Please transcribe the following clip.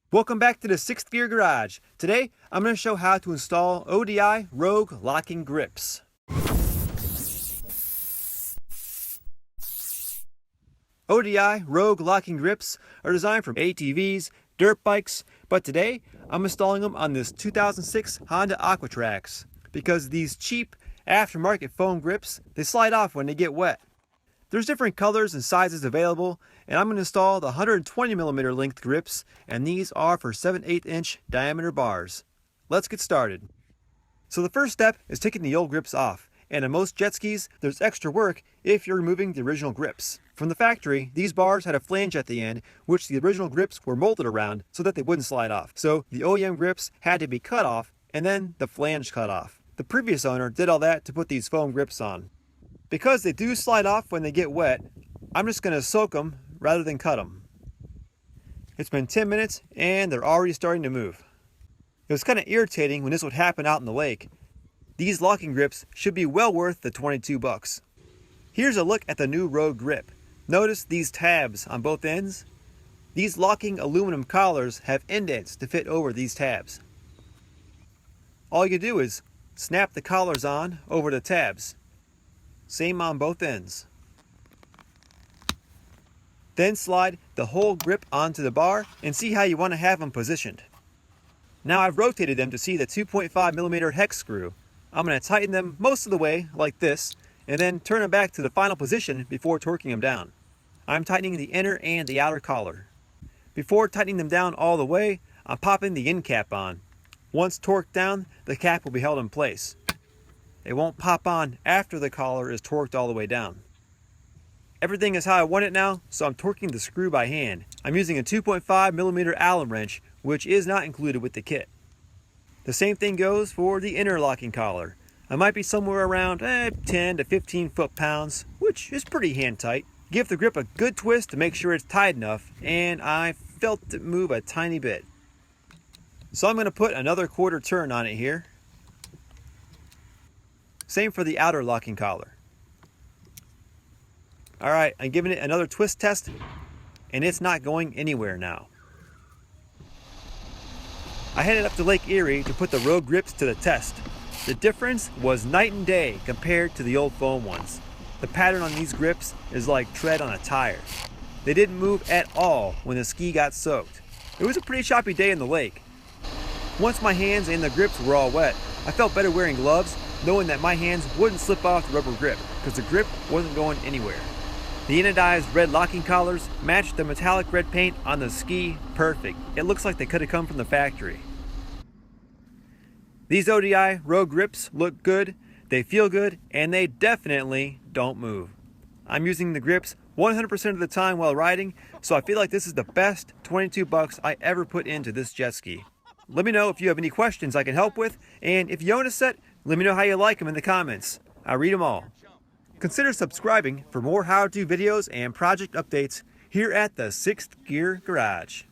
Welcome back to the 6th Gear Garage. Today, I'm going to show how to install ODI Rogue locking grips. ODI Rogue locking grips are designed for ATVs, dirt bikes, but today I'm installing them on this 2006 Honda Aquatrax because these cheap aftermarket foam grips, they slide off when they get wet. There's different colors and sizes available, and I'm going to install the 120mm length grips, and these are for 7/8 inch diameter bars. Let's get started. So the first step is taking the old grips off, and on most jet skis, there's extra work if you're removing the original grips. From the factory, these bars had a flange at the end, which the original grips were molded around so that they wouldn't slide off. So the OEM grips had to be cut off, and then the flange cut off. The previous owner did all that to put these foam grips on. Because they do slide off when they get wet, I'm just going to soak them rather than cut them. It's been 10 minutes and they're already starting to move. It was kind of irritating when this would happen out in the lake. These locking grips should be well worth the $22. Here's a look at the new Rogue grip. Notice these tabs on both ends? These locking aluminum collars have indents to fit over these tabs. All you do is snap the collars on over the tabs. Same on both ends. Then slide the whole grip onto the bar and see how you want to have them positioned. Now I've rotated them to see the 2.5mm hex screw. I'm going to tighten them most of the way like this and then turn them back to the final position before torquing them down. I'm tightening the inner and the outer collar. Before tightening them down all the way, I'm popping the end cap on. Once torqued down, the cap will be held in place. It won't pop on after the collar is torqued all the way down. Everything is how I want it now, so I'm torquing the screw by hand. I'm using a 2.5mm Allen wrench, which is not included with the kit. The same thing goes for the inner locking collar. I might be somewhere around 10 to 15 foot-pounds, which is pretty hand tight. Give the grip a good twist to make sure it's tight enough, and I felt it move a tiny bit. So I'm going to put another quarter turn on it here. Same for the outer locking collar. Alright, I'm giving it another twist test, and it's not going anywhere now. I headed up to Lake Erie to put the Rogue grips to the test. The difference was night and day compared to the old foam ones. The pattern on these grips is like tread on a tire. They didn't move at all when the ski got soaked. It was a pretty choppy day in the lake. Once my hands and the grips were all wet, I felt better wearing gloves, knowing that my hands wouldn't slip off the rubber grip because the grip wasn't going anywhere. The anodized red locking collars matched the metallic red paint on the ski perfect. It looks like they could have come from the factory. These ODI Rogue grips look good, they feel good, and they definitely don't move. I'm using the grips 100% of the time while riding, so I feel like this is the best $22 I ever put into this jet ski. Let me know if you have any questions I can help with, and if you own a set, let me know how you like them in the comments. I read them all. Consider subscribing for more how-to videos and project updates here at the 6th Gear Garage.